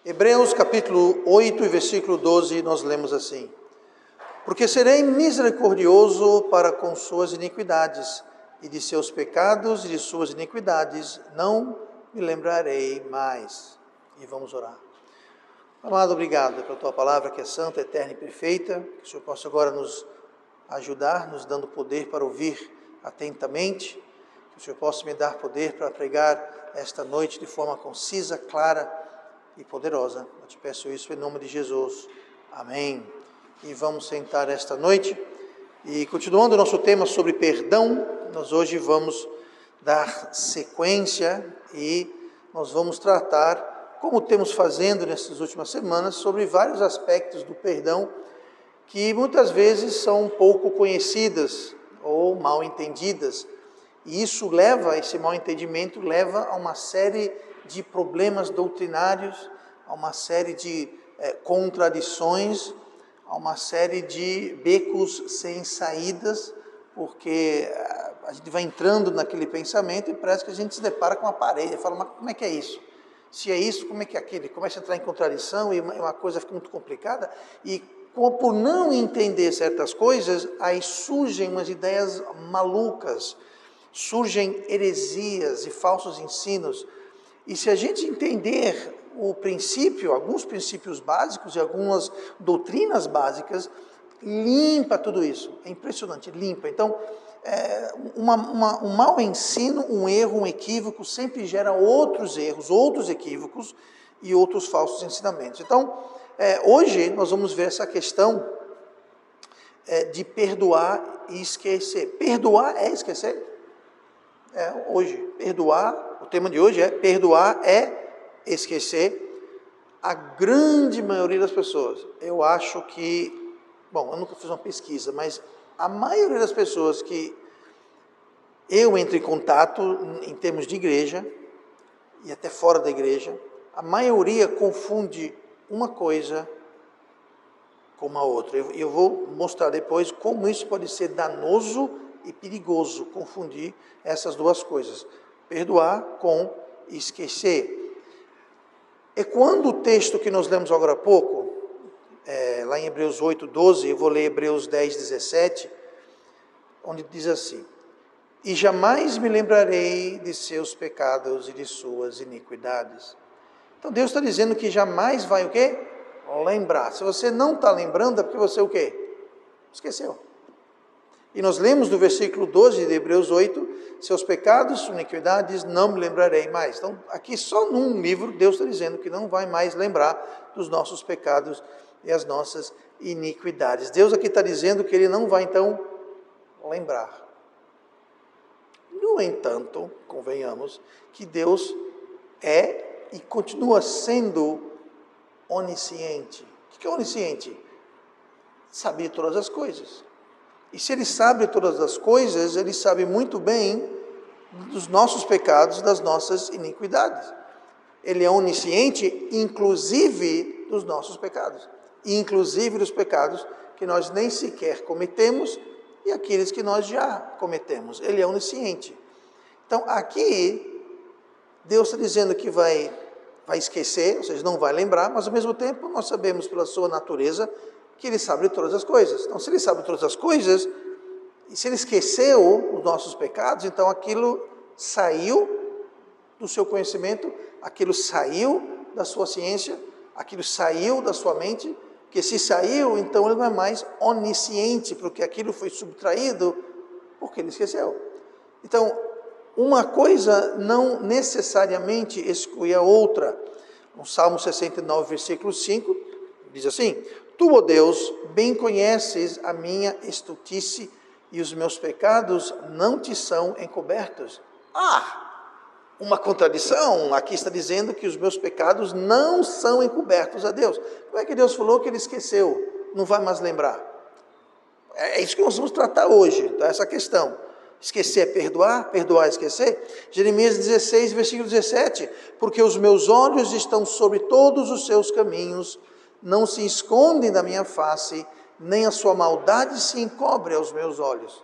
Hebreus capítulo 8 e versículo 12, nós lemos assim: Porque serei misericordioso para com suas iniquidades, e de seus pecados e de suas iniquidades não me lembrarei mais. E vamos orar. Amado, obrigado pela tua palavra que é santa, eterna e perfeita, que o Senhor possa agora nos ajudar, nos dando poder para ouvir atentamente, que o Senhor possa me dar poder para pregar esta noite de forma concisa, clara e poderosa. Eu te peço isso em nome de Jesus. Amém. E vamos sentar esta noite. E continuando o nosso tema sobre perdão, nós hoje vamos dar sequência e nós vamos tratar, como temos fazendo nessas últimas semanas, sobre vários aspectos do perdão que muitas vezes são pouco conhecidas ou mal entendidas. E isso esse mal entendimento leva a uma série de problemas doutrinários, a uma série de contradições, a uma série de becos sem saídas, porque a gente vai entrando naquele pensamento e parece que a gente se depara com uma parede, fala, mas como é que é isso? Se é isso, como é que é aquilo? Começa a entrar em contradição e uma coisa fica muito complicada, e por não entender certas coisas, aí surgem umas ideias malucas, surgem heresias e falsos ensinos. E se a gente entender o princípio, alguns princípios básicos e algumas doutrinas básicas, limpa tudo isso. É impressionante, limpa. Então, um mau ensino, um erro, um equívoco, sempre gera outros erros, outros equívocos e outros falsos ensinamentos. Então, hoje nós vamos ver essa questão de perdoar e esquecer. Perdoar é esquecer? Hoje, perdoar, o tema de hoje é perdoar é esquecer. A grande maioria das pessoas, eu acho que, eu nunca fiz uma pesquisa, mas a maioria das pessoas que eu entro em contato em termos de igreja e até fora da igreja, a maioria confunde uma coisa com uma outra. Eu vou mostrar depois como isso pode ser danoso e perigoso, confundir essas duas coisas, perdoar com esquecer. É quando o texto que nós lemos agora há pouco, lá em Hebreus 8, 12, eu vou ler Hebreus 10, 17, onde diz assim: E jamais me lembrarei de seus pecados e de suas iniquidades. Então Deus está dizendo que jamais vai o quê? Lembrar. Se você não está lembrando, é porque você o quê? Esqueceu. E nós lemos no versículo 12 de Hebreus 8, seus pecados, suas iniquidades, não me lembrarei mais. Então, aqui só num livro, Deus está dizendo que não vai mais lembrar dos nossos pecados e as nossas iniquidades. Deus aqui está dizendo que Ele não vai, então, lembrar. No entanto, convenhamos, que Deus é e continua sendo onisciente. O que é onisciente? Sabe de todas as coisas. E se Ele sabe todas as coisas, Ele sabe muito bem dos nossos pecados, das nossas iniquidades. Ele é onisciente, inclusive dos nossos pecados. Inclusive dos pecados que nós nem sequer cometemos e aqueles que nós já cometemos. Ele é onisciente. Então, aqui, Deus está dizendo que vai esquecer, ou seja, não vai lembrar, mas ao mesmo tempo nós sabemos pela sua natureza que Ele sabe de todas as coisas. Então, se Ele sabe de todas as coisas, e se Ele esqueceu os nossos pecados, então aquilo saiu do seu conhecimento, aquilo saiu da sua ciência, aquilo saiu da sua mente, porque se saiu, então Ele não é mais onisciente, porque aquilo foi subtraído, porque Ele esqueceu. Então, uma coisa não necessariamente exclui a outra. No Salmo 69, versículo 5, diz assim: Tu, ó Deus, bem conheces a minha estultice e os meus pecados não te são encobertos. Uma contradição. Aqui está dizendo que os meus pecados não são encobertos a Deus. Como é que Deus falou que Ele esqueceu? Não vai mais lembrar. É isso que nós vamos tratar hoje, tá? Essa questão. Esquecer é perdoar, perdoar é esquecer. Jeremias 16, versículo 17. Porque os meus olhos estão sobre todos os seus caminhos, não se escondem da minha face, nem a sua maldade se encobre aos meus olhos.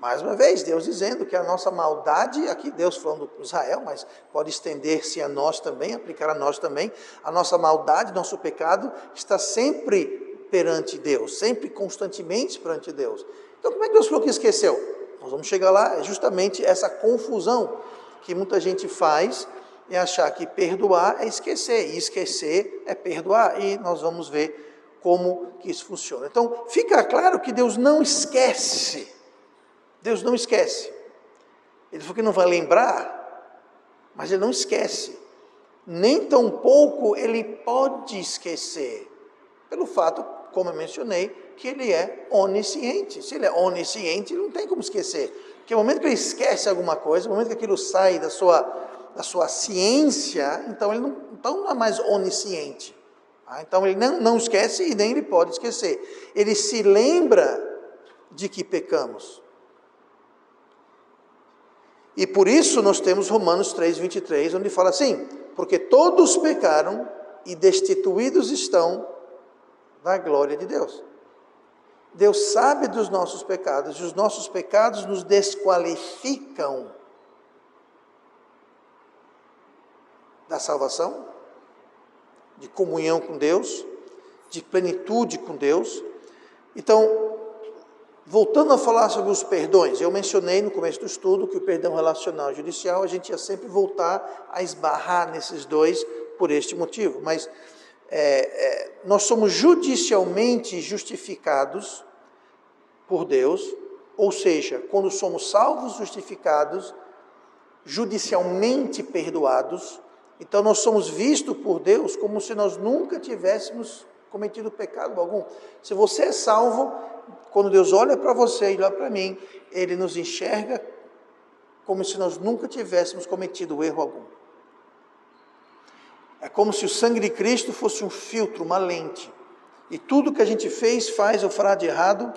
Mais uma vez, Deus dizendo que a nossa maldade, aqui Deus falando com Israel, mas pode estender-se a nós também, aplicar a nós também, a nossa maldade, nosso pecado, está sempre perante Deus, sempre constantemente perante Deus. Então como é que Deus falou que esqueceu? Nós vamos chegar lá, é justamente essa confusão que muita gente faz, é achar que perdoar é esquecer, e esquecer é perdoar, e nós vamos ver como que isso funciona. Então fica claro que Deus não esquece. Deus não esquece. Ele falou que não vai lembrar, mas Ele não esquece. Nem tampouco Ele pode esquecer, pelo fato, como eu mencionei, que Ele é onisciente. Se Ele é onisciente, Ele não tem como esquecer. Porque no momento que Ele esquece alguma coisa, no momento que aquilo sai da sua ciência, então Ele não é mais onisciente. Então Ele não esquece e nem Ele pode esquecer. Ele se lembra de que pecamos. E por isso nós temos Romanos 3:23, onde fala assim: porque todos pecaram e destituídos estão da glória de Deus. Deus sabe dos nossos pecados, e os nossos pecados nos desqualificam da salvação, de comunhão com Deus, de plenitude com Deus. Então, voltando a falar sobre os perdões, eu mencionei no começo do estudo que o perdão relacional e judicial, a gente ia sempre voltar a esbarrar nesses dois por este motivo, mas nós somos judicialmente justificados por Deus, ou seja, quando somos salvos, justificados, judicialmente perdoados, então nós somos vistos por Deus como se nós nunca tivéssemos cometido pecado algum. Se você é salvo, quando Deus olha para você e olha para mim, Ele nos enxerga como se nós nunca tivéssemos cometido erro algum. É como se o sangue de Cristo fosse um filtro, uma lente. E tudo que a gente faz ou fará de errado,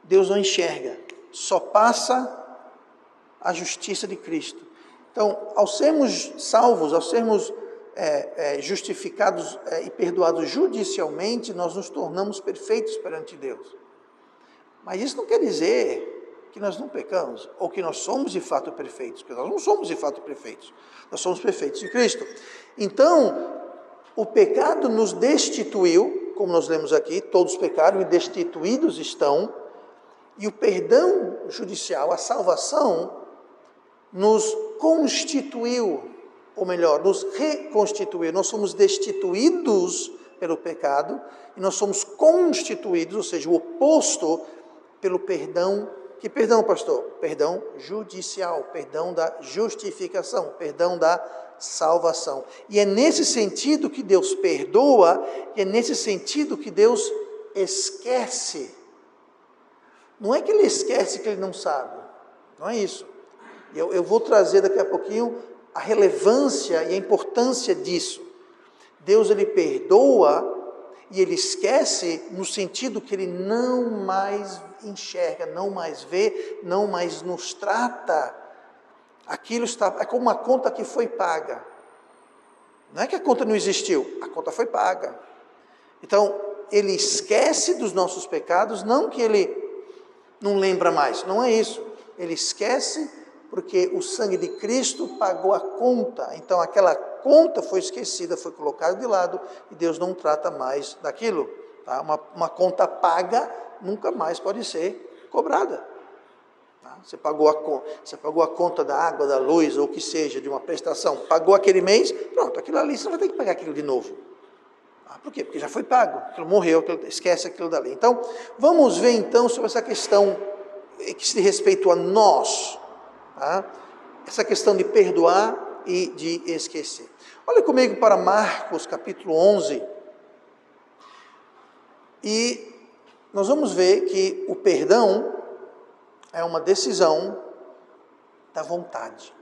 Deus não enxerga. Só passa a justiça de Cristo. Então, ao sermos salvos, ao sermos justificados e perdoados judicialmente, nós nos tornamos perfeitos perante Deus. Mas isso não quer dizer que nós não pecamos, ou que nós somos de fato perfeitos, porque nós não somos de fato perfeitos, nós somos perfeitos em Cristo. Então, o pecado nos destituiu, como nós lemos aqui, todos pecaram e destituídos estão, e o perdão judicial, a salvação, nos constituiu, ou melhor, nos reconstituiu. Nós somos destituídos pelo pecado, e nós somos constituídos, ou seja, o oposto, pelo perdão. Que perdão, pastor? Perdão judicial, perdão da justificação, perdão da salvação. E é nesse sentido que Deus perdoa, e é nesse sentido que Deus esquece. Não é que Ele esquece que Ele não sabe, não é isso. Eu vou trazer daqui a pouquinho a relevância e a importância disso. Deus, Ele perdoa e Ele esquece no sentido que Ele não mais enxerga, não mais vê, não mais nos trata. Aquilo é como uma conta que foi paga. Não é que a conta não existiu, a conta foi paga. Então, Ele esquece dos nossos pecados, não que Ele não lembra mais, não é isso. Ele esquece porque o sangue de Cristo pagou a conta. Então aquela conta foi esquecida, foi colocada de lado e Deus não trata mais daquilo. Tá? Uma conta paga nunca mais pode ser cobrada. Tá? Você pagou a conta da água, da luz, ou o que seja, de uma prestação, pagou aquele mês, pronto, aquilo ali, você não vai ter que pagar aquilo de novo. Por quê? Porque já foi pago, aquilo morreu, esquece aquilo dali. Então, vamos ver então sobre essa questão que se diz respeito a nós. Tá? Essa questão de perdoar e de esquecer. Olha comigo para Marcos capítulo 11. E nós vamos ver que o perdão é uma decisão da vontade.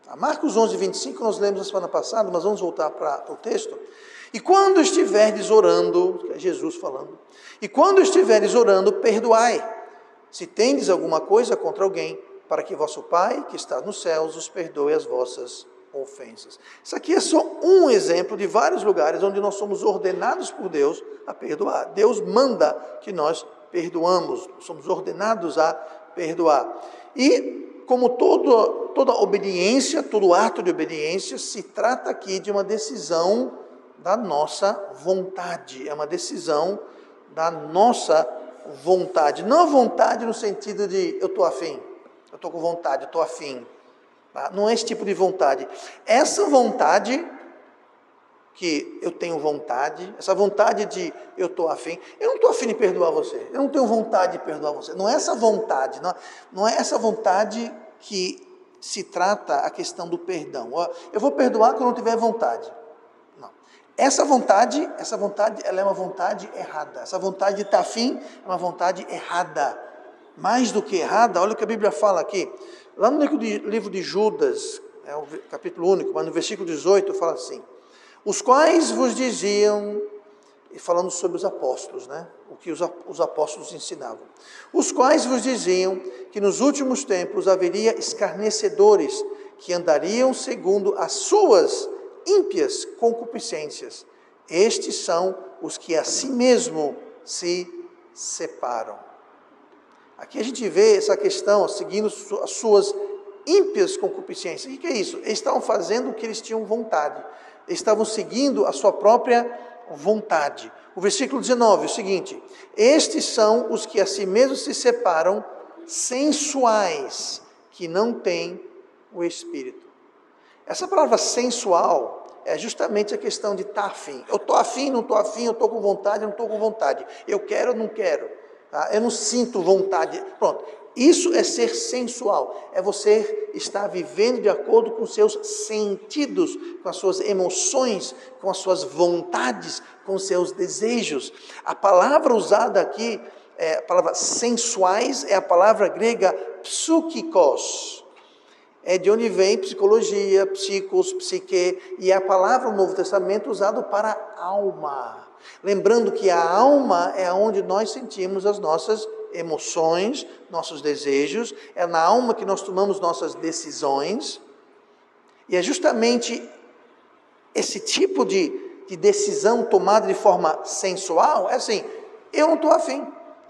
Tá? Marcos 11, 25, nós lemos na semana passada, mas vamos voltar para o texto. E quando estiverdes orando, é Jesus falando, e quando estiveres orando, perdoai, se tendes alguma coisa contra alguém, para que vosso Pai, que está nos céus, os perdoe as vossas ofensas. Isso aqui é só um exemplo de vários lugares onde nós somos ordenados por Deus a perdoar. Deus manda que nós perdoamos, somos ordenados a perdoar. E como toda obediência, todo ato de obediência, se trata aqui de uma decisão da nossa vontade, é uma decisão da nossa vontade, não a vontade no sentido de eu estou afim, eu estou com vontade, eu estou afim, tá? Não é esse tipo de vontade, essa vontade que eu tenho vontade, essa vontade de eu estou afim, eu não estou afim de perdoar você, eu não tenho vontade de perdoar você, não é essa vontade, não é essa vontade que se trata a questão do perdão. Eu vou perdoar quando eu não tiver vontade. Não. Essa vontade, ela é uma vontade errada. Essa vontade de estar afim é uma vontade errada. Mais do que errada, olha o que a Bíblia fala aqui. Lá no livro de Judas, é um capítulo único, mas no versículo 18 fala assim: os quais vos diziam, e falando sobre os apóstolos, né? O que os apóstolos ensinavam. Os quais vos diziam que nos últimos tempos haveria escarnecedores que andariam segundo as suas ímpias concupiscências. Estes são os que a si mesmo se separam. Aqui a gente vê essa questão, seguindo as suas ímpias concupiscências. O que é isso? Eles estavam fazendo o que eles tinham vontade. Eles estavam seguindo a sua própria vontade. O versículo 19, o seguinte: estes são os que a si mesmos se separam, sensuais, que não têm o Espírito. Essa palavra sensual é justamente a questão de estar afim. Eu estou afim, não estou afim, eu estou com vontade, não estou com vontade. Eu quero, não quero. Tá? Eu não sinto vontade. Pronto. Isso é ser sensual, é você estar vivendo de acordo com os seus sentidos, com as suas emoções, com as suas vontades, com os seus desejos. A palavra usada aqui, a palavra sensuais, é a palavra grega psukikos. É de onde vem psicologia, psicos, psique, e é a palavra no Novo Testamento usada para alma. Lembrando que a alma é onde nós sentimos as nossas emoções, nossos desejos, é na alma que nós tomamos nossas decisões, e é justamente esse tipo de decisão tomada de forma sensual, é assim: eu não estou afim,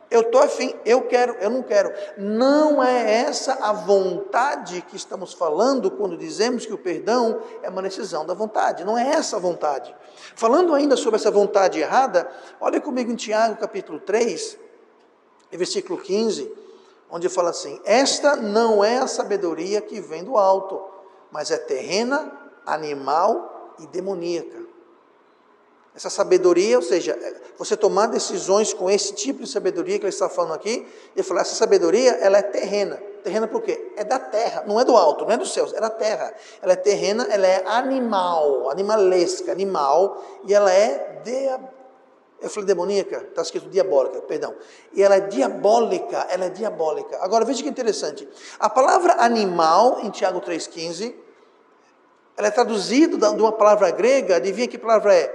eu estou afim, eu quero, eu não quero. Não é essa a vontade que estamos falando quando dizemos que o perdão é uma decisão da vontade, não é essa a vontade. Falando ainda sobre essa vontade errada, olha comigo em Tiago capítulo 3, versículo 15, onde fala assim: esta não é a sabedoria que vem do alto, mas é terrena, animal e demoníaca. Essa sabedoria, ou seja, você tomar decisões com esse tipo de sabedoria que ele está falando aqui, ele fala: essa sabedoria, ela é terrena. Terrena por quê? É da terra, não é do alto, não é dos céus, é da terra. Ela é terrena, ela é animal, animalesca, animal, e ela é eu falei demoníaca, está escrito diabólica, perdão. E ela é diabólica, Agora veja que interessante. A palavra animal, em Tiago 3,15, ela é traduzida de uma palavra grega, adivinha que palavra é?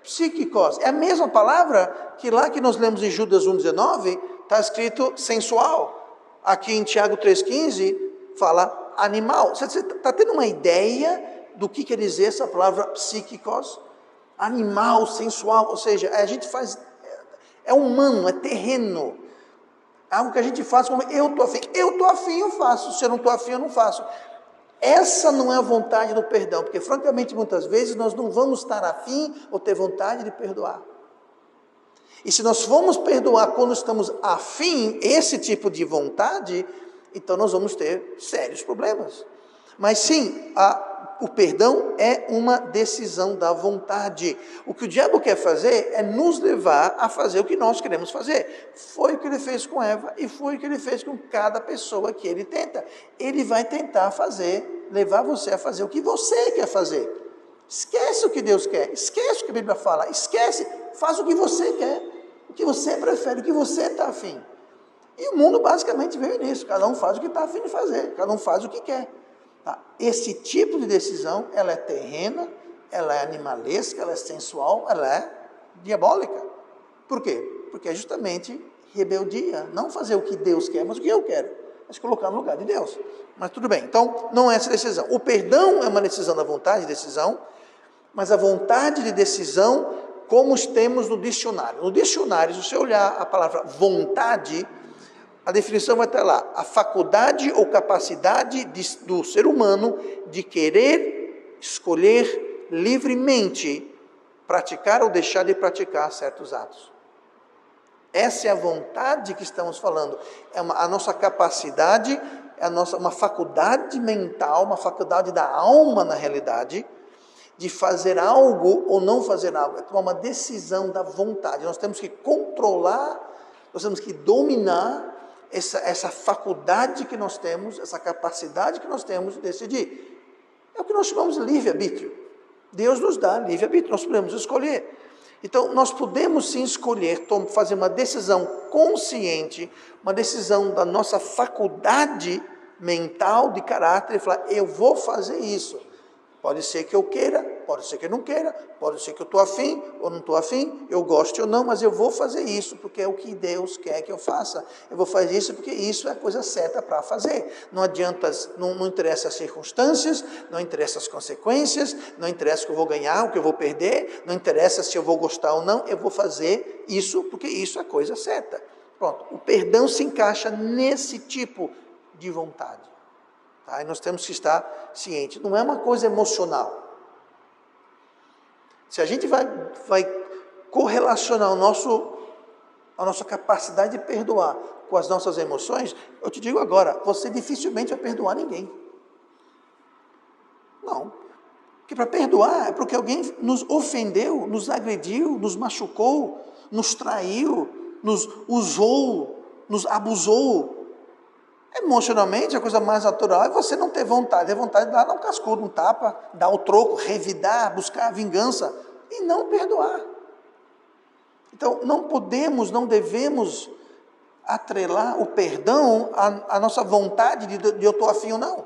Psíquicos. É a mesma palavra que lá que nós lemos em Judas 1,19, está escrito sensual. Aqui em Tiago 3,15, fala animal. Você está tendo uma ideia do que quer dizer essa palavra psíquicos? Animal, sensual, ou seja, a gente faz, é humano, é terreno, algo que a gente faz como eu estou afim, eu faço, se eu não estou afim, eu não faço. Essa não é a vontade do perdão, porque francamente muitas vezes nós não vamos estar afim ou ter vontade de perdoar. E se nós formos perdoar quando estamos afim, esse tipo de vontade, então nós vamos ter sérios problemas. Mas sim, o perdão é uma decisão da vontade. O que o diabo quer fazer é nos levar a fazer o que nós queremos fazer. Foi o que ele fez com Eva e foi o que ele fez com cada pessoa que ele tenta. Ele vai tentar levar você a fazer o que você quer fazer. Esquece o que Deus quer, esquece o que a Bíblia fala, esquece, faz o que você quer, o que você prefere, o que você está afim. E o mundo basicamente veio nisso, cada um faz o que está afim de fazer, cada um faz o que quer. Tá? Esse tipo de decisão, ela é terrena, ela é animalesca, ela é sensual, ela é diabólica. Por quê? Porque é justamente rebeldia, não fazer o que Deus quer, mas o que eu quero, mas colocar no lugar de Deus. Mas tudo bem, então não é essa decisão. O perdão é uma decisão da vontade de decisão, mas a vontade de decisão, como temos no dicionário. No dicionário, se você olhar a palavra vontade, A definição vai estar lá: a faculdade ou capacidade do ser humano de querer escolher livremente praticar ou deixar de praticar certos atos. Essa é a vontade que estamos falando. A nossa capacidade, uma faculdade mental, uma faculdade da alma, na realidade, de fazer algo ou não fazer algo. É tomar uma decisão da vontade. Nós temos que controlar, nós temos que dominar essa faculdade que nós temos, essa capacidade que nós temos de decidir. É o que nós chamamos de livre-arbítrio. Deus nos dá livre-arbítrio, nós podemos escolher. Então, nós podemos sim escolher, fazer uma decisão consciente, uma decisão da nossa faculdade mental, de caráter, e falar: eu vou fazer isso. Pode ser que eu queira, pode ser que eu não queira, pode ser que eu estou afim ou não estou afim, eu gosto ou não, mas eu vou fazer isso, porque é o que Deus quer que eu faça. Eu vou fazer isso porque isso é a coisa certa para fazer. Não adianta, não interessa as circunstâncias, não interessa as consequências, não interessa o que eu vou ganhar, o que eu vou perder, não interessa se eu vou gostar ou não, eu vou fazer isso porque isso é a coisa certa. Pronto, o perdão se encaixa nesse tipo de vontade. Aí nós temos que estar cientes, não é uma coisa emocional. Se a gente vai correlacionar a nossa capacidade de perdoar com as nossas emoções, eu te digo agora, você dificilmente vai perdoar ninguém. Não. Porque para perdoar é porque alguém nos ofendeu, nos agrediu, nos machucou, nos traiu, nos usou, nos abusou. Emocionalmente, a coisa mais natural é você não ter vontade de dar um cascudo, um tapa, dar o troco, revidar, buscar a vingança e não perdoar. Então, não podemos, não devemos atrelar o perdão à nossa vontade de eu estou afim ou não.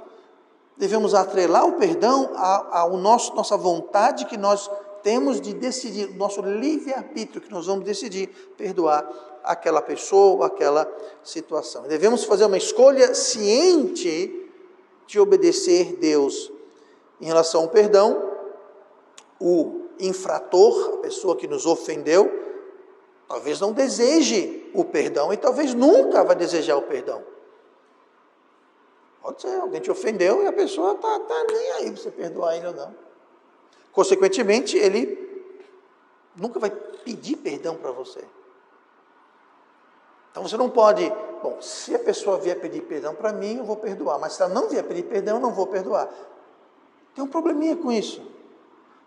Devemos atrelar o perdão à nossa vontade que nós temos de decidir, nosso livre-arbítrio, que nós vamos decidir perdoar aquela pessoa, aquela situação. Devemos fazer uma escolha ciente de obedecer Deus. Em relação ao perdão, o infrator, a pessoa que nos ofendeu, talvez não deseje o perdão e talvez nunca vai desejar o perdão. Pode ser, alguém te ofendeu e a pessoa está nem aí para você perdoar ele ou não. Consequentemente, ele nunca vai pedir perdão para você. Então você não pode, se a pessoa vier pedir perdão para mim, eu vou perdoar, mas se ela não vier pedir perdão, eu não vou perdoar. Tem um probleminha com isso.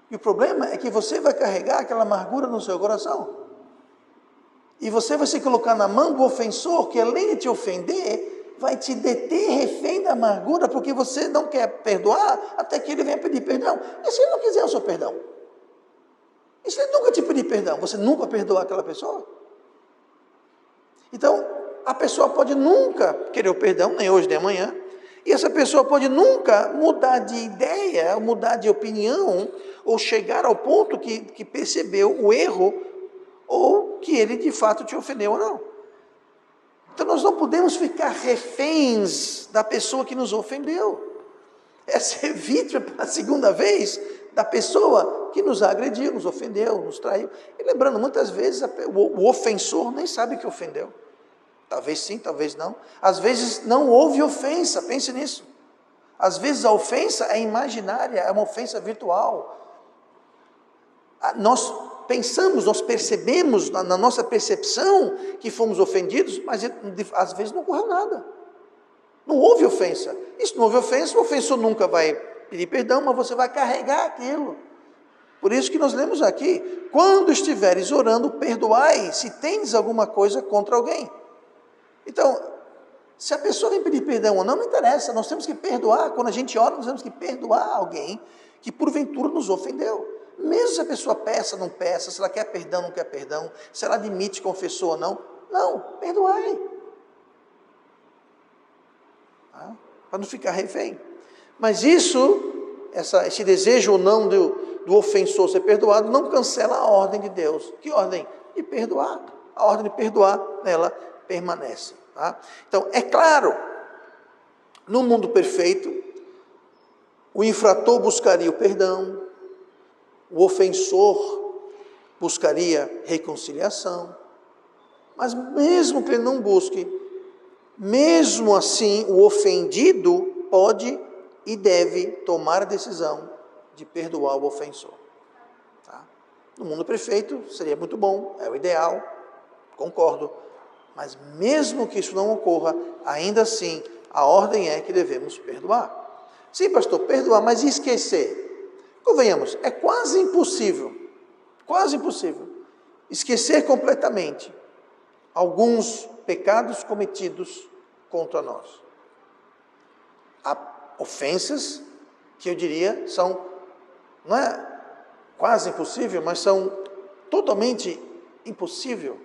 E o problema é que você vai carregar aquela amargura no seu coração. E você vai se colocar na mão do ofensor, que além de te ofender, vai te deter refém da amargura, porque você não quer perdoar até que ele venha pedir perdão. E se ele não quiser o seu perdão? E se ele nunca te pedir perdão, você nunca perdoar aquela pessoa? Então, a pessoa pode nunca querer o perdão, nem hoje nem amanhã, e essa pessoa pode nunca mudar de ideia, mudar de opinião, ou chegar ao ponto que percebeu o erro, ou que ele de fato te ofendeu ou não. Então nós não podemos ficar reféns da pessoa que nos ofendeu. É ser vítima pela segunda vez da pessoa que nos agrediu, nos ofendeu, nos traiu. E lembrando, muitas vezes o ofensor nem sabe que ofendeu. Talvez sim, talvez não. Às vezes não houve ofensa, pense nisso. Às vezes a ofensa é imaginária, é uma ofensa virtual. Nós pensamos, nós percebemos na nossa percepção que fomos ofendidos, mas às vezes não ocorreu nada. Não houve ofensa. E se não houve ofensa, o ofensor nunca vai pedir perdão, mas você vai carregar aquilo. Por isso que nós lemos aqui, quando estiveres orando, perdoai se tens alguma coisa contra alguém. Então, se a pessoa vem pedir perdão ou não, não interessa, nós temos que perdoar. Quando a gente ora, nós temos que perdoar alguém que porventura nos ofendeu. Mesmo se a pessoa peça, não peça, se ela quer perdão, não quer perdão, se ela admite, confessou ou não, perdoai. Para não ficar refém. Mas esse desejo ou não do ofensor ser perdoado, não cancela a ordem de Deus. Que ordem? De perdoar. A ordem de perdoar, ela permanece. Tá? Então, é claro, no mundo perfeito, o infrator buscaria o perdão, o ofensor buscaria reconciliação, mas mesmo que ele não busque, Mesmo assim, o ofendido pode e deve tomar a decisão de perdoar o ofensor. Tá? No mundo perfeito seria muito bom, é o ideal, concordo. Mas mesmo que isso não ocorra, ainda assim, a ordem é que devemos perdoar. Sim, pastor, perdoar, mas e esquecer? Convenhamos, é quase impossível esquecer completamente alguns pecados cometidos contra nós. Há ofensas que eu diria são, não é quase impossível, mas são totalmente impossível.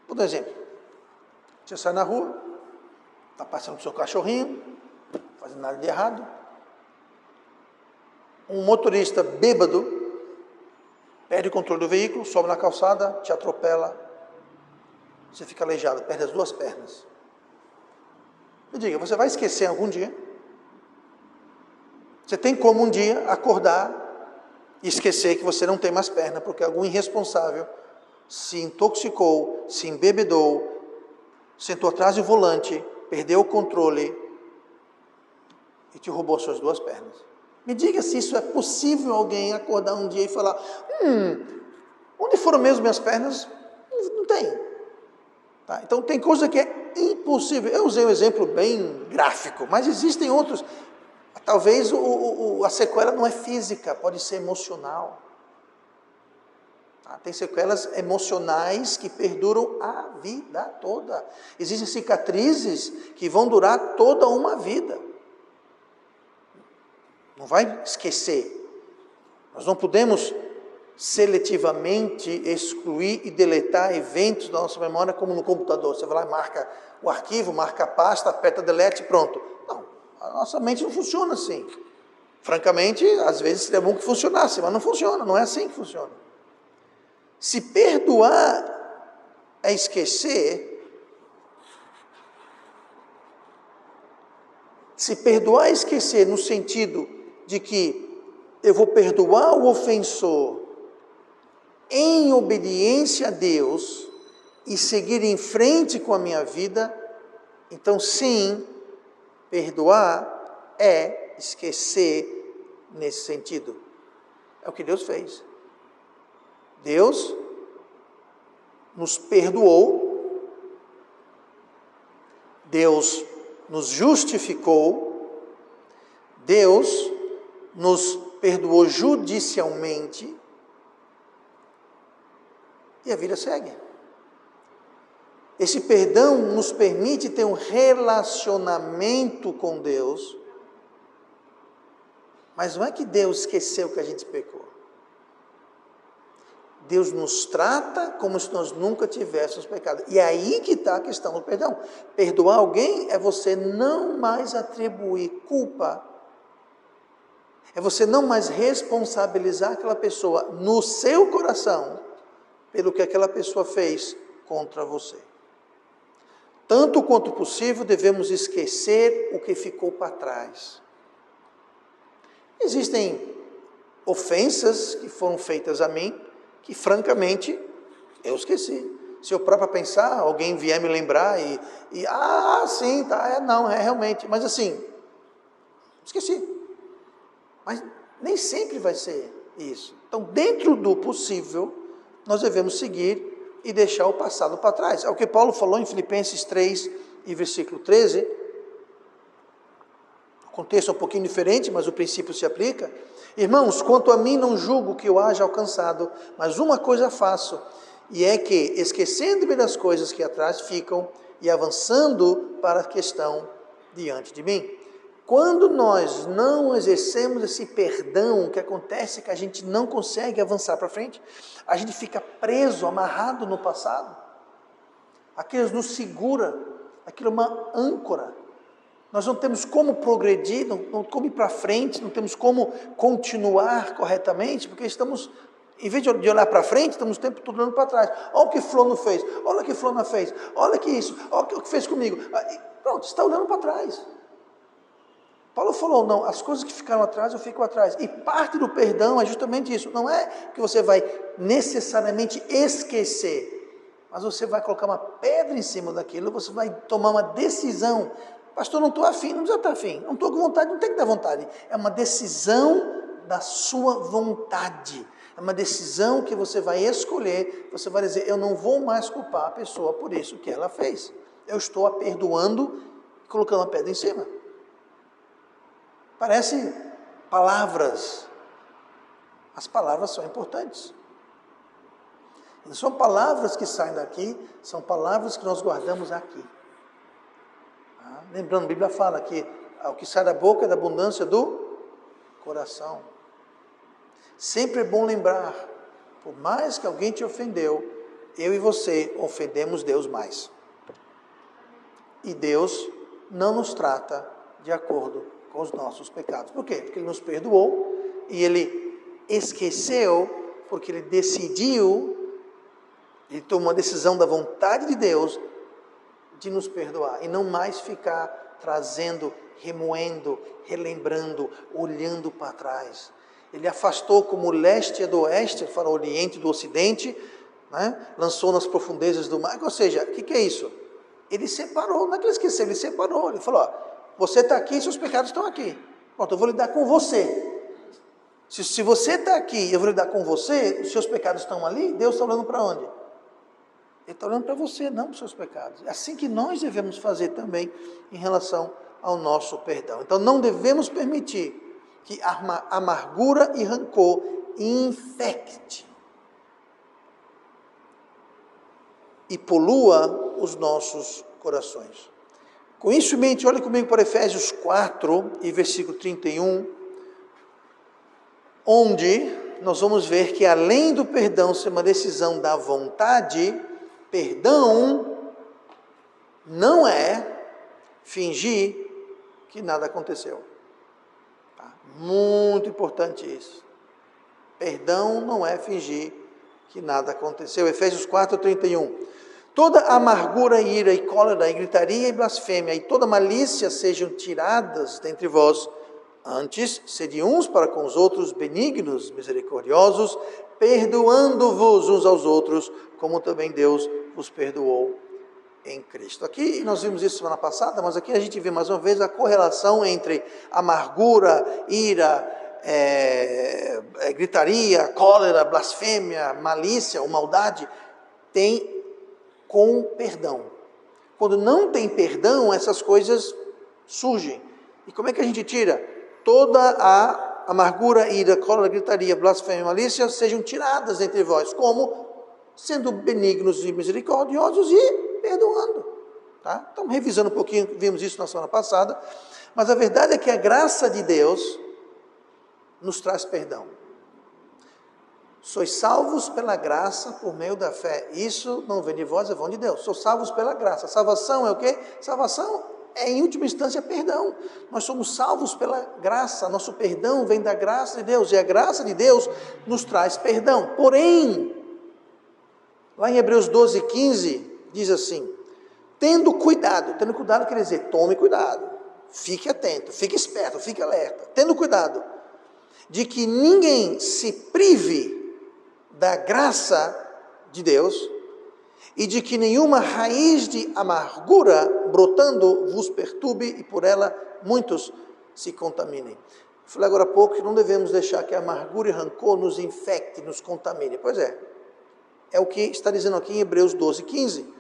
Por exemplo, você sai na rua, está passando com o seu cachorrinho, fazendo nada de errado, um motorista bêbado perde o controle do veículo, sobe na calçada, te atropela, você fica aleijado, perde as duas pernas. Me diga, você vai esquecer algum dia? Você tem como um dia acordar e esquecer que você não tem mais perna, porque algum irresponsável se intoxicou, se embebedou, sentou atrás do volante, perdeu o controle e te roubou suas duas pernas. Me diga se isso é possível alguém acordar um dia e falar, onde foram mesmo minhas pernas? Não tem. Tá? Então tem coisa que é impossível. Eu usei um exemplo bem gráfico, mas existem outros. Talvez a sequela não é física, pode ser emocional. Tá? Tem sequelas emocionais que perduram a vida toda. Existem cicatrizes que vão durar toda uma vida. Não vai esquecer. Nós não podemos seletivamente excluir e deletar eventos da nossa memória como no computador. Você vai lá e marca o arquivo, marca a pasta, aperta delete e pronto. Não, a nossa mente não funciona assim. Francamente, às vezes seria bom que funcionasse, mas não funciona, não é assim que funciona. Se perdoar é esquecer, se perdoar é esquecer no sentido de que eu vou perdoar o ofensor em obediência a Deus e seguir em frente com a minha vida, então sim, perdoar é esquecer nesse sentido. É o que Deus fez. Deus nos perdoou, Deus nos justificou, Deus nos perdoou judicialmente e a vida segue. Esse perdão nos permite ter um relacionamento com Deus, mas não é que Deus esqueceu que a gente pecou. Deus nos trata como se nós nunca tivéssemos pecado. E é aí que está a questão do perdão. Perdoar alguém é você não mais atribuir culpa, é você não mais responsabilizar aquela pessoa no seu coração pelo que aquela pessoa fez contra você. Tanto quanto possível, devemos esquecer o que ficou para trás. Existem ofensas que foram feitas a mim, que francamente eu esqueci. Se eu próprio pensar, alguém vier me lembrar sim, tá, não, é realmente, mas assim, esqueci. Mas nem sempre vai ser isso. Então, dentro do possível, nós devemos seguir e deixar o passado para trás. É o que Paulo falou em Filipenses 3 e versículo 13. O contexto é um pouquinho diferente, mas o princípio se aplica. Irmãos, quanto a mim não julgo que eu haja alcançado, mas uma coisa faço, e é que, esquecendo-me das coisas que atrás ficam, e avançando para a questão diante de mim. Quando nós não exercemos esse perdão, o que acontece é que a gente não consegue avançar para frente, a gente fica preso, amarrado no passado. Aquilo nos segura, aquilo é uma âncora. Nós não temos como progredir, não como ir para frente, não temos como continuar corretamente, porque estamos, em vez de olhar para frente, estamos o tempo todo olhando para trás. Olha o que fulano fez, olha o que fulana fez, olha que isso, olha o que fez comigo. Pronto, você está olhando para trás. Paulo falou, não, as coisas que ficaram atrás, eu fico atrás. E parte do perdão é justamente isso. Não é que você vai necessariamente esquecer, mas você vai colocar uma pedra em cima daquilo, você vai tomar uma decisão. Pastor, não estou afim, não precisa estar afim, não estou com vontade, não tem que dar vontade. É uma decisão da sua vontade, é uma decisão que você vai escolher, você vai dizer, eu não vou mais culpar a pessoa por isso que ela fez. Eu estou a perdoando e colocando a pedra em cima. Parece palavras. As palavras são importantes. Não são palavras que saem daqui, são palavras que nós guardamos aqui. Lembrando, a Bíblia fala que o que sai da boca é da abundância do coração. Sempre é bom lembrar, por mais que alguém te ofendeu, eu e você ofendemos Deus mais. E Deus não nos trata de acordo com os nossos pecados. Por quê? Porque Ele nos perdoou e Ele esqueceu, porque Ele decidiu, Ele tomou a decisão da vontade de Deus de nos perdoar e não mais ficar trazendo, remoendo, relembrando, olhando para trás. Ele afastou como o leste é do oeste, fala o oriente do ocidente, né? Lançou nas profundezas do mar. Ou seja, o que é isso? Ele separou, não é que ele esqueceu, ele separou. Ele falou, ó, você está aqui, seus pecados estão aqui. Pronto, eu vou lidar com você. Se você está aqui, eu vou lidar com você, os seus pecados estão ali, Deus está olhando para onde? Ele está olhando para você, não para os seus pecados. É assim que nós devemos fazer também em relação ao nosso perdão. Então não devemos permitir que amargura e rancor infecte e polua os nossos corações. Com isso em mente, olhe comigo para Efésios 4 e versículo 31, onde nós vamos ver que além do perdão ser uma decisão da vontade, perdão não é fingir que nada aconteceu. Tá? Muito importante isso. Perdão não é fingir que nada aconteceu. Efésios 4:31. Toda amargura, ira e cólera, e gritaria e blasfêmia, e toda malícia sejam tiradas dentre vós. Antes, sede uns para com os outros benignos, misericordiosos, perdoando-vos uns aos outros, como também Deus vos perdoou em Cristo. Aqui nós vimos isso semana passada, mas aqui a gente vê mais uma vez a correlação entre amargura, ira, gritaria, cólera, blasfêmia, malícia ou maldade, tem com perdão. Quando não tem perdão, essas coisas surgem. E como é que a gente tira? Toda a amargura, ira, cólera, gritaria, blasfêmia e malícia sejam tiradas entre vós, como sendo benignos e misericordiosos e perdoando. Tá? Estamos revisando um pouquinho, vimos isso na semana passada, mas a verdade é que a graça de Deus nos traz perdão. Sois salvos pela graça por meio da fé. Isso não vem de vós, é vão de Deus. Sois salvos pela graça. Salvação é o quê? Salvação é, em última instância, perdão. Nós somos salvos pela graça. Nosso perdão vem da graça de Deus. E a graça de Deus nos traz perdão. Porém, lá em Hebreus 12:15, diz assim, tendo cuidado quer dizer, tome cuidado, fique atento, fique esperto, fique alerta, tendo cuidado, de que ninguém se prive da graça de Deus, e de que nenhuma raiz de amargura brotando vos perturbe, e por ela muitos se contaminem. Falei agora há pouco que não devemos deixar que a amargura e rancor nos infecte, nos contamine. Pois é o que está dizendo aqui em Hebreus 12:15,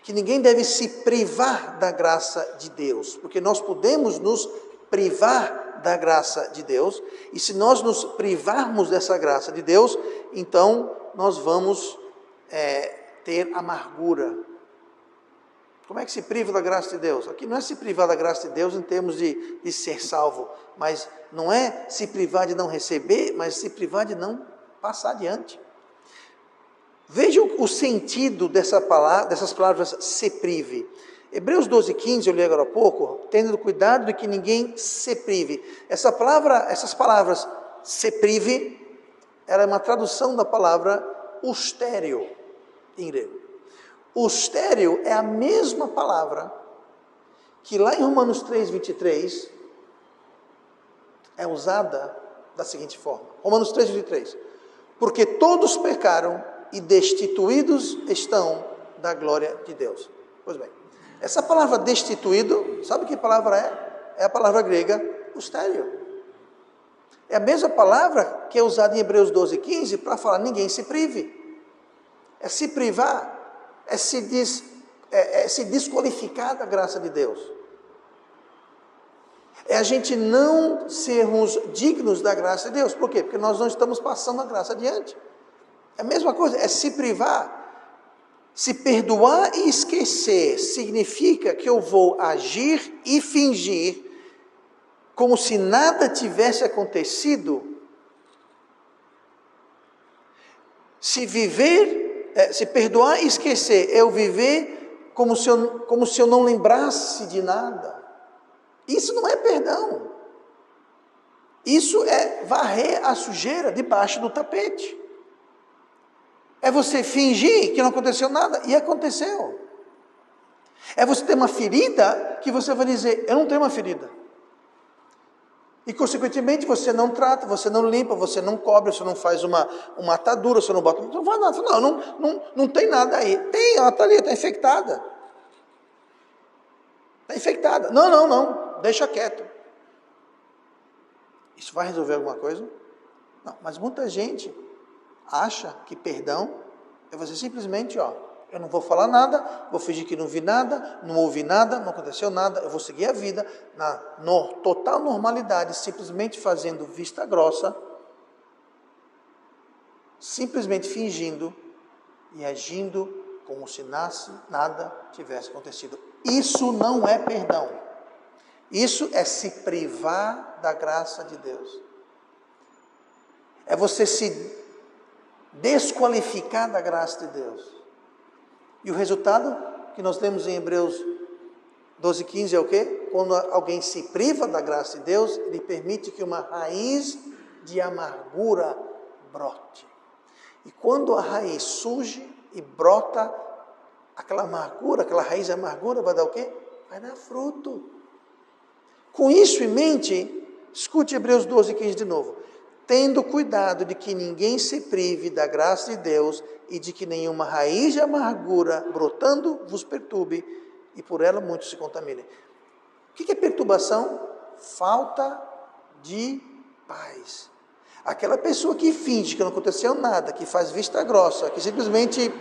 que ninguém deve se privar da graça de Deus, porque nós podemos nos privar da graça de Deus, e se nós nos privarmos dessa graça de Deus, então nós vamos ter amargura. Como é que se priva da graça de Deus? Aqui não é se privar da graça de Deus em termos de ser salvo, mas não é se privar de não receber, mas se privar de não passar adiante. Vejam o sentido dessas palavras se prive. Hebreus 12:15, eu li agora há pouco, tendo cuidado de que ninguém se prive. Essas palavras se prive, ela é uma tradução da palavra ustério, em grego. Ustério é a mesma palavra que lá em Romanos 3:23 é usada da seguinte forma. Romanos 3:23. Porque todos pecaram e destituídos estão da glória de Deus. Pois bem, essa palavra destituído, sabe que palavra é? É a palavra grega ustério. É a mesma palavra que é usada em Hebreus 12:15 para falar ninguém se prive. É se privar, é se desqualificar da graça de Deus. É a gente não sermos dignos da graça de Deus. Por quê? Porque nós não estamos passando a graça adiante. É a mesma coisa, é se privar. Se perdoar e esquecer significa que eu vou agir e fingir como se nada tivesse acontecido. Se perdoar e esquecer, eu viver como se eu não lembrasse de nada. Isso não é perdão. Isso é varrer a sujeira debaixo do tapete. É você fingir que não aconteceu nada, e aconteceu. É você ter uma ferida, que você vai dizer, eu não tenho uma ferida. E, consequentemente, você não trata, você não limpa, você não cobre, você não faz uma atadura, você não bota... Não faz nada, não tem nada aí. Tem, ela está ali, está infectada. Está infectada. Não, deixa quieto. Isso vai resolver alguma coisa? Não, mas muita gente acha que perdão é você simplesmente, eu não vou falar nada, vou fingir que não vi nada, não ouvi nada, não aconteceu nada, eu vou seguir a vida na total normalidade, simplesmente fazendo vista grossa, simplesmente fingindo e agindo como se nada tivesse acontecido. Isso não é perdão. Isso é se privar da graça de Deus. É você se desqualificar da graça de Deus. E o resultado que nós temos em Hebreus 12:15 é o quê? Quando alguém se priva da graça de Deus, ele permite que uma raiz de amargura brote. E quando a raiz surge e brota, aquela amargura, aquela raiz de amargura vai dar o quê? Vai dar fruto. Com isso em mente, escute Hebreus 12:15 de novo. Tendo cuidado de que ninguém se prive da graça de Deus e de que nenhuma raiz de amargura brotando vos perturbe e por ela muitos se contaminem. O que é perturbação? Falta de paz. Aquela pessoa que finge que não aconteceu nada, que faz vista grossa, que simplesmente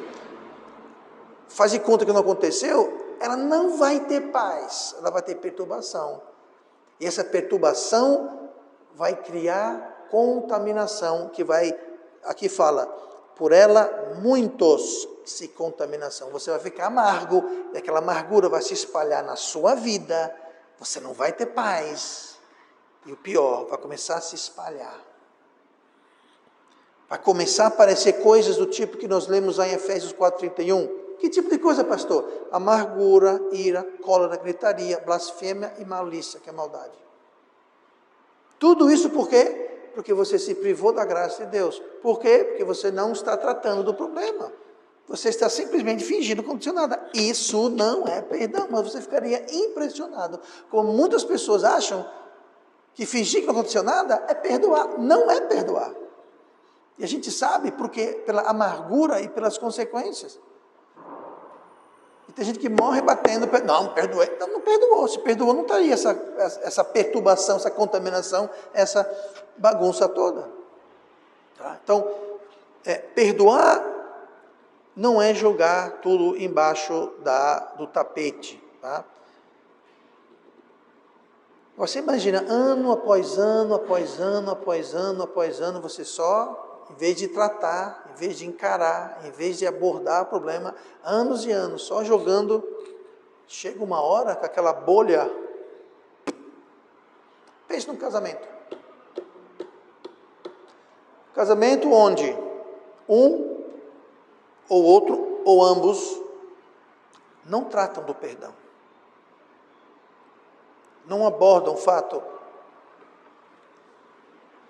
faz de conta que não aconteceu, ela não vai ter paz, ela vai ter perturbação. E essa perturbação vai criar contaminação, que vai, aqui fala, por ela muitos se contaminação. Você vai ficar amargo, e aquela amargura vai se espalhar na sua vida, você não vai ter paz. E o pior, vai começar a se espalhar. Vai começar a aparecer coisas do tipo que nós lemos lá em Efésios 4:31. Que tipo de coisa, pastor? Amargura, ira, cólera, gritaria, blasfêmia e malícia, que é maldade. Tudo isso por quê? Porque você se privou da graça de Deus. Por quê? Porque você não está tratando do problema. Você está simplesmente fingindo que não aconteceu nada. Isso não é perdão, mas você ficaria impressionado. Como muitas pessoas acham que fingir que não aconteceu nada é perdoar. Não é perdoar. E a gente sabe porque pela amargura e pelas consequências. E tem gente que morre batendo, não perdoei. Não perdoou, se perdoou não estaria essa perturbação, essa contaminação, essa bagunça toda. Tá? Então, perdoar não é jogar tudo embaixo do tapete. Tá? Você imagina, ano após ano, após ano, após ano, após ano, você só, em vez de tratar, em vez de encarar, em vez de abordar o problema, anos e anos, só jogando, chega uma hora com aquela bolha. Pense num casamento. Casamento onde um ou outro, ou ambos, não tratam do perdão. Não abordam o fato,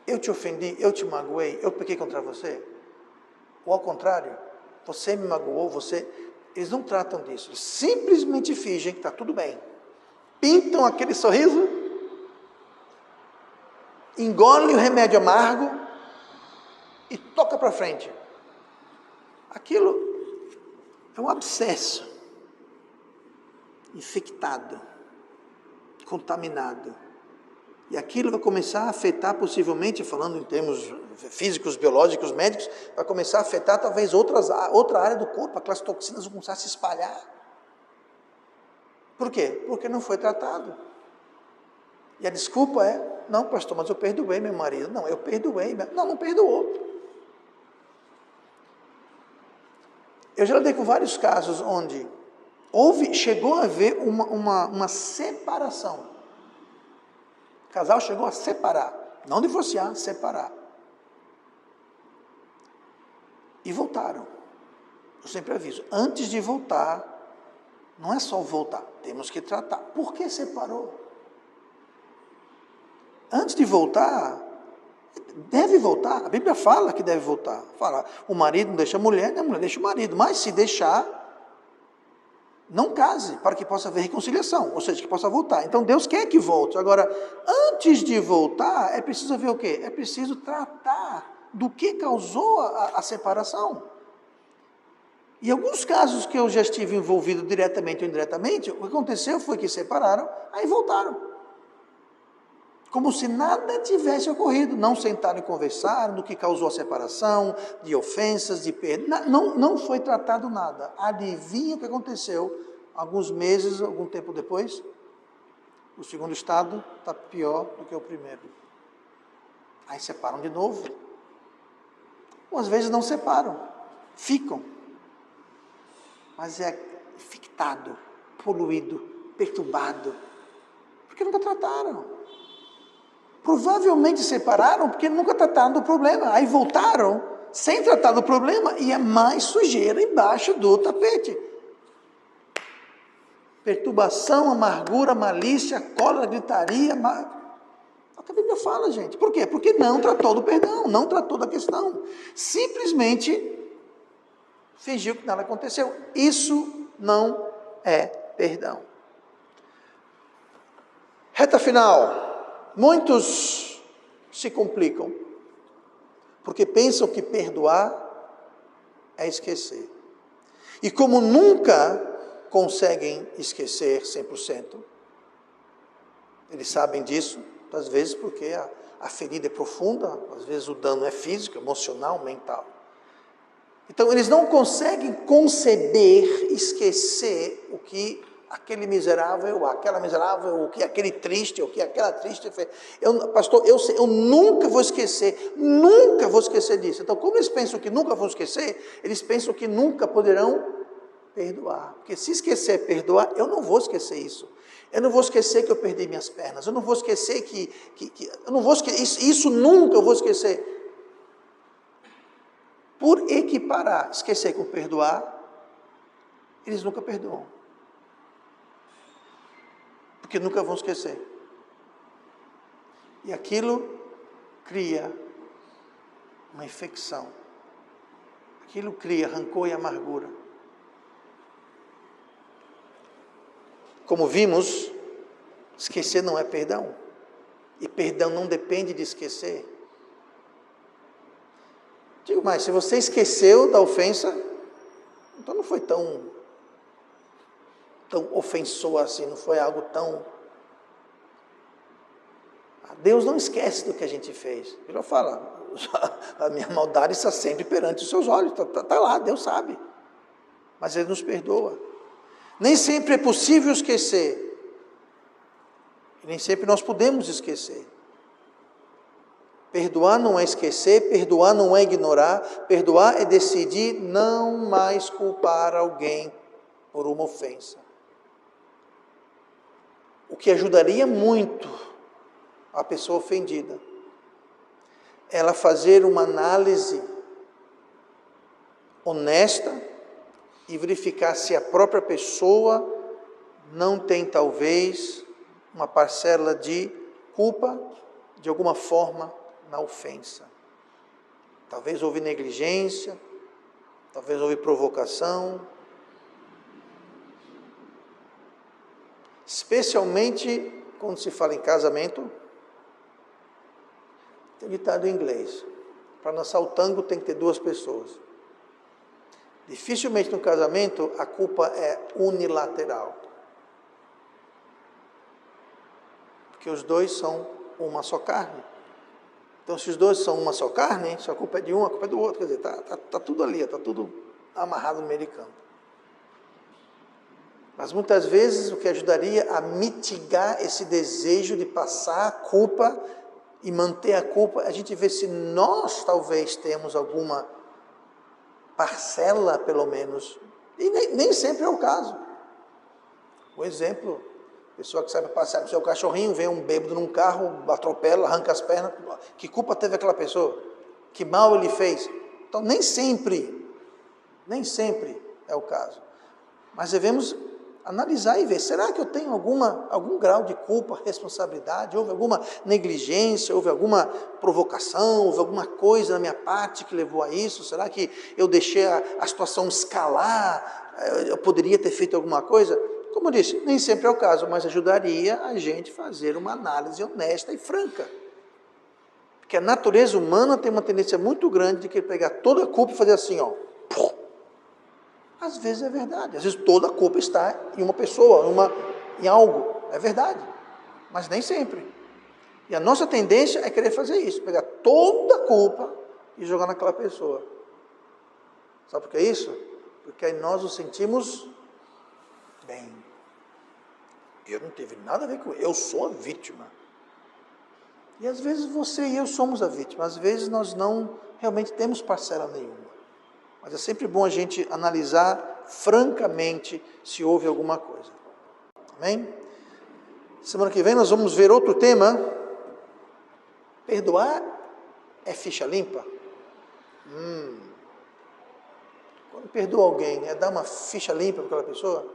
eu te ofendi, eu te magoei, eu pequei contra você. Ou ao contrário, você me magoou, eles não tratam disso. Eles simplesmente fingem que está tudo bem. Pintam aquele sorriso, engolem o remédio amargo e toca para frente. aquilo é um abscesso, infectado, contaminado. E aquilo vai começar a afetar, possivelmente, falando em termos físicos, biológicos, médicos, vai começar a afetar talvez outra área do corpo, aquelas toxinas vão começar a se espalhar. Por quê? Porque não foi tratado. E a desculpa é, não, pastor, mas eu perdoei meu marido. Não, eu perdoei. Não perdoou. Eu já lidei com vários casos onde chegou a haver uma separação. O casal chegou a separar, não divorciar, separar. E voltaram. Eu sempre aviso, antes de voltar, não é só voltar, temos que tratar. Por que separou? Antes de voltar, deve voltar. A Bíblia fala que deve voltar. Fala, o marido não deixa a mulher, nem a mulher deixa o marido. Mas se deixar, não case, para que possa haver reconciliação, ou seja, que possa voltar. Então Deus quer que volte. Agora, antes de voltar, é preciso ver o quê? É preciso tratar do que causou a separação. E alguns casos que eu já estive envolvido diretamente ou indiretamente, o que aconteceu foi que separaram, aí voltaram. Como se nada tivesse ocorrido. Não sentaram e conversaram do que causou a separação, de ofensas, de perda. Não foi tratado nada. Adivinha o que aconteceu? Alguns meses, algum tempo depois, o segundo estado está pior do que o primeiro. Aí separam de novo. Ou às vezes não separam, ficam. Mas é infectado, poluído, perturbado, porque nunca trataram. Provavelmente separaram porque nunca trataram do problema. Aí voltaram sem tratar do problema e é mais sujeira embaixo do tapete. Perturbação, amargura, malícia, cólera, gritaria. É o que a Bíblia fala, gente. Por quê? Porque não tratou do perdão, não tratou da questão. Simplesmente fingiu que nada aconteceu. Isso não é perdão. Reta final. Muitos se complicam, porque pensam que perdoar é esquecer. E como nunca conseguem esquecer 100%, eles sabem disso, às vezes porque a ferida é profunda, às vezes o dano é físico, emocional, mental. Então eles não conseguem conceber, esquecer o que aquele miserável, aquela miserável, o que aquele triste, o que aquela triste fez. Pastor, eu nunca vou esquecer disso. Então, como eles pensam que nunca vão esquecer, eles pensam que nunca poderão perdoar. Porque se esquecer perdoar, eu não vou esquecer isso. Eu não vou esquecer que eu perdi minhas pernas. Eu não vou esquecer eu não vou esquecer, isso nunca eu vou esquecer. Por equiparar, esquecer com perdoar, eles nunca perdoam. Porque nunca vão esquecer. E aquilo cria uma infecção. Aquilo cria rancor e amargura. Como vimos, esquecer não é perdão. E perdão não depende de esquecer. Digo mais, se você esqueceu da ofensa, então não foi tão ofensor assim, não foi algo tão... Deus não esquece do que a gente fez. Ele fala, a minha maldade está sempre perante os seus olhos, está lá, Deus sabe. Mas Ele nos perdoa. Nem sempre é possível esquecer. E nem sempre nós podemos esquecer. Perdoar não é esquecer, perdoar não é ignorar, perdoar é decidir não mais culpar alguém por uma ofensa. O que ajudaria muito a pessoa ofendida, ela fazer uma análise honesta e verificar se a própria pessoa não tem talvez uma parcela de culpa de alguma forma na ofensa. Talvez houve negligência, talvez houve provocação, especialmente quando se fala em casamento. Tem ditado em inglês, para dançar o tango tem que ter duas pessoas. Dificilmente no casamento a culpa é unilateral. Porque os dois são uma só carne. Então, se os dois são uma só carne, se a culpa é de um, a culpa é do outro. Quer dizer, tá tudo ali, está tudo amarrado no meio de campo. Mas muitas vezes o que ajudaria a mitigar esse desejo de passar a culpa e manter a culpa, a gente vê se nós talvez temos alguma parcela, pelo menos, e nem sempre é o caso. Um exemplo, pessoa que sai para passear com o seu cachorrinho, vem um bêbado num carro, atropela, arranca as pernas, que culpa teve aquela pessoa? Que mal ele fez? Então nem sempre é o caso. Mas devemos analisar e ver, será que eu tenho algum grau de culpa, responsabilidade, houve alguma negligência, houve alguma provocação, houve alguma coisa na minha parte que levou a isso? Será que eu deixei a situação escalar? Eu poderia ter feito alguma coisa? Como eu disse, nem sempre é o caso, mas ajudaria a gente a fazer uma análise honesta e franca. Porque a natureza humana tem uma tendência muito grande de querer pegar toda a culpa e fazer assim, ó. Às vezes é verdade, às vezes toda a culpa está em uma pessoa, em algo, é verdade, mas nem sempre. E a nossa tendência é querer fazer isso, pegar toda a culpa e jogar naquela pessoa. Sabe por que é isso? Porque aí nós nos sentimos bem. Eu não tive nada a ver com isso, eu sou a vítima. E às vezes você e eu somos a vítima, às vezes nós não realmente temos parcela nenhuma. Mas é sempre bom a gente analisar francamente se houve alguma coisa. Amém? Semana que vem nós vamos ver outro tema. Perdoar é ficha limpa? Quando perdoa alguém, é dar uma ficha limpa para aquela pessoa?